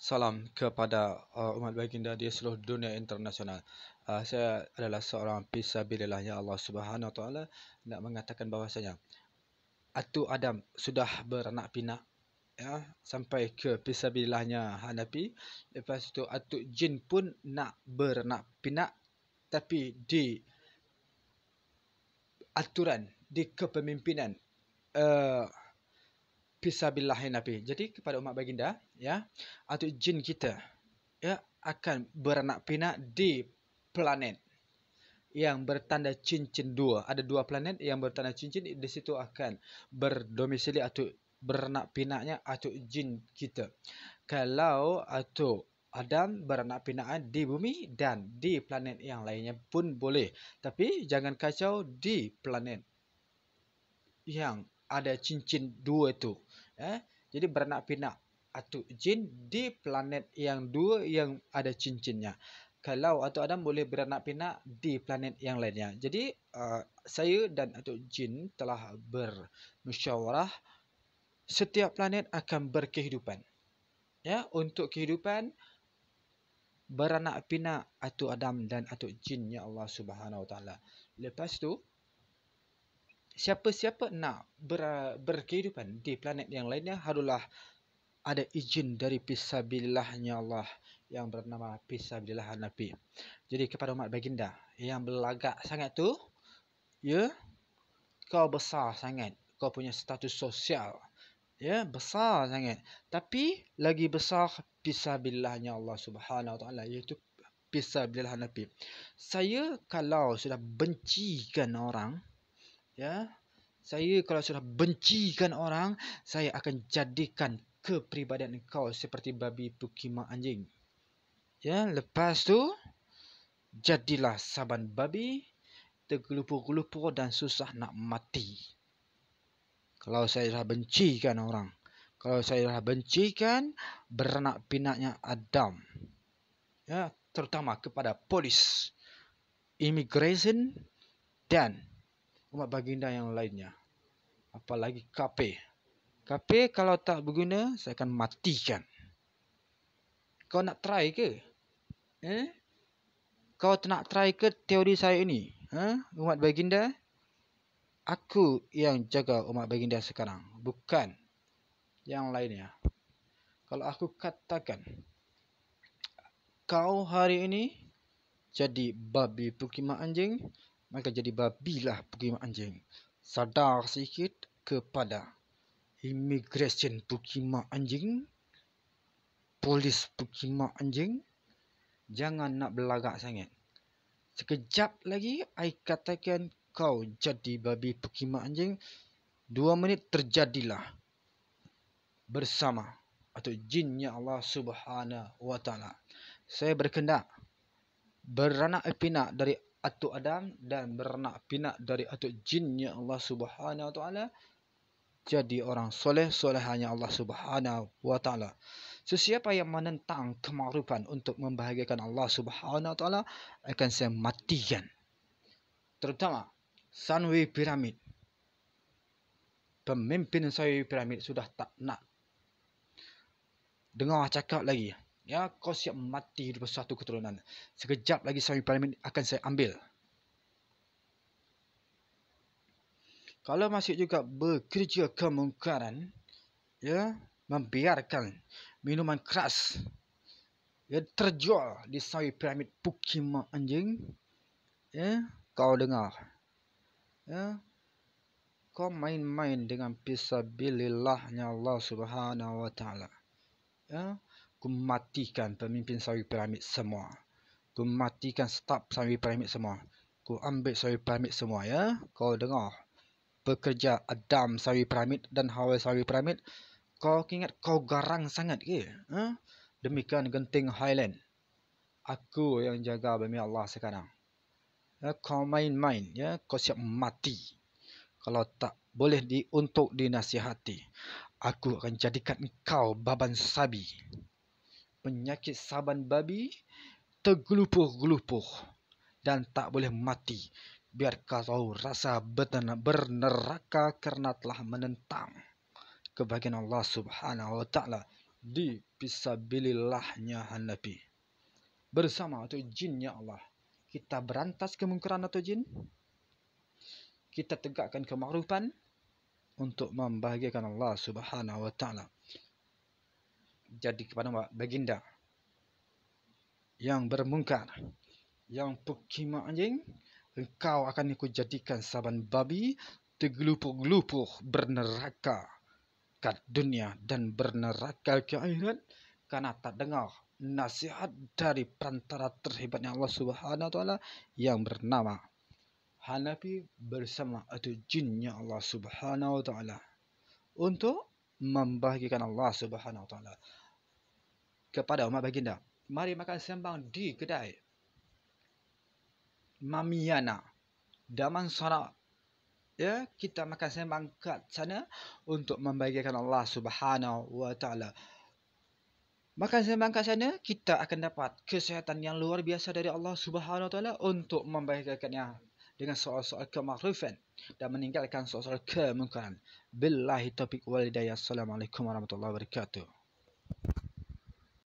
Salam kepada umat baginda di seluruh dunia internasional. Saya adalah seorang fisabilillahnya Allah Subhanahu Wa Taala nak mengatakan bahawasanya Atuk Adam sudah beranak pinak, ya, sampai ke fisabilillahnya Hanafi. Lepas tu Atuk Jin pun nak beranak pinak, tapi di aturan, di kepemimpinan fisabilillah Hanafi. Jadi kepada umat baginda, ya, Atuk Jin kita, ya, akan beranak pinak di planet yang bertanda cincin dua. Ada dua planet yang bertanda cincin, di situ akan berdomisili atau beranak pinaknya Atuk Jin kita. Kalau Atuk Adam beranak pinak di bumi dan di planet yang lainnya pun boleh. Tapi jangan kacau di planet yang ada cincin dua itu. Jadi beranak pinak Atuk Jin di planet yang dua yang ada cincinnya. Kalau Atuk Adam boleh beranak pinak di planet yang lainnya. Jadi saya dan Atuk Jin telah bermusyawarah, setiap planet akan berkehidupan. Ya, untuk kehidupan beranak pinak Atuk Adam dan Atuk Jin, ya Allah Subhanahu Wa Taala. Lepas tu siapa-siapa nak berkehidupan di planet yang lainnya haruslah ada izin dari fisabilillahnya Allah yang bernama fisabilillah Hanafi. Jadi kepada umat baginda yang berlagak sangat tu, ya, kau besar sangat, kau punya status sosial, ya, besar sangat, tapi lagi besar fisabilillahnya Allah Subhanahu Wa Taala, iaitu fisabilillah Hanafi. Saya kalau sudah bencikan orang, ya, saya kalau sudah bencikan orang, saya akan jadikan kepribadian kau seperti babi pukimak anjing. Ya, lepas tu jadilah saban babi, tergelupur-gelupur dan susah nak mati. Kalau saya dah bencikan orang, kalau saya dah bencikan beranak pinaknya Adam, ya, terutama kepada polis, immigration dan umat baginda yang lainnya, apalagi KP. KP kalau tak berguna, saya akan matikan. Kau nak try ke? Kau nak try ke teori saya ini? Umat baginda, aku yang jaga umat baginda sekarang, bukan yang lainnya. Kalau aku katakan kau hari ini jadi babi pukimak anjing, maka jadi babilah pukimak anjing. Sadar sikit kepada immigration pukimak anjing, polis pukimak anjing. Jangan nak berlagak sangat. Sekejap lagi I katakan kau jadi babi pukimak anjing, 2 minit terjadilah bersama atau jinnya Allah Subhanahu Wa Taala. Saya berkehendak beranak pinak dari Atuk Adam dan beranak pinak dari Atuk Jinnya Allah Subhanahu Wa Taala, jadi orang soleh, solehannya Allah Subhanahu Wa Taala. Sesiapa yang menentang kema'rufan untuk membahagiakan Allah Subhanahu Wa Taala akan saya matikan. Terutama Sunway Pyramid. Pemimpin Sunway Pyramid sudah tak nak dengar cakap lagi. Ya, kau siap mati di satu keturunan. Sekejap lagi Sunway Pyramid akan saya ambil. Kalau masih juga bekerja kemungkaran, ya, membiarkan minuman keras, ya, terjual di Sunway Pyramid pukimak anjing, ya, kau dengar, ya, kau main-main dengan fisabilillahnya Allah Subhanahu Wa Taala, ya, ku matikan pemimpin Sunway Pyramid semua, ku matikan staf Sunway Pyramid semua, ku ambil Sunway Pyramid semua, ya, kau dengar. Pekerja Adam Sunway Pyramid dan Hawa Sunway Pyramid, kau ingat kau garang sangat ke? Demikian Genting Highland, aku yang jaga bumi Allah sekarang. Ya, kau main-main, ya, kau siap mati. Kalau tak boleh untuk dinasihati, aku akan jadikan kau baban sabi. Penyakit saban babi, tergelupur-gelupur dan tak boleh mati. Biar kau tahu rasa berneraka kerana telah menentang kebahagiaan Allah Subhanahu Wa Taala. di fisabilillahnya Nabi. Bersama atau jinnya Allah. Kita berantas kemungkaran atau jin. Kita tegakkan kemakrufan untuk membahagiakan Allah Subhanahu wa taala. Jadi kepada baginda yang bermungkar, yang pekima anjing, engkau akan aku jadikan saban babi tergelupur-gelupur berneraka ke dunia dan berneraka ke akhirat karena tak dengar nasihat dari perantara terhebatnya Allah Subhanahu wa taala yang bernama Hanafi bersama atau jinnya Allah Subhanahu wa taala untuk membahagiakan Allah Subhanahu wa taala. Kepada umat baginda, mari makan sembang di kedai Mamiana Damansara. Ya, kita makan sembang kat sana untuk membahagiakan Allah Subhanahu wa taala. Makan sembang kat sana, kita akan dapat kesihatan yang luar biasa dari Allah Subhanahu wa taala untuk membahagiakannya dengan soal-soal kemakrufan dan meninggalkan soal-soal kemungkaran. Billahi taufiq wal hidayah. Assalamualaikum warahmatullahi wabarakatuh.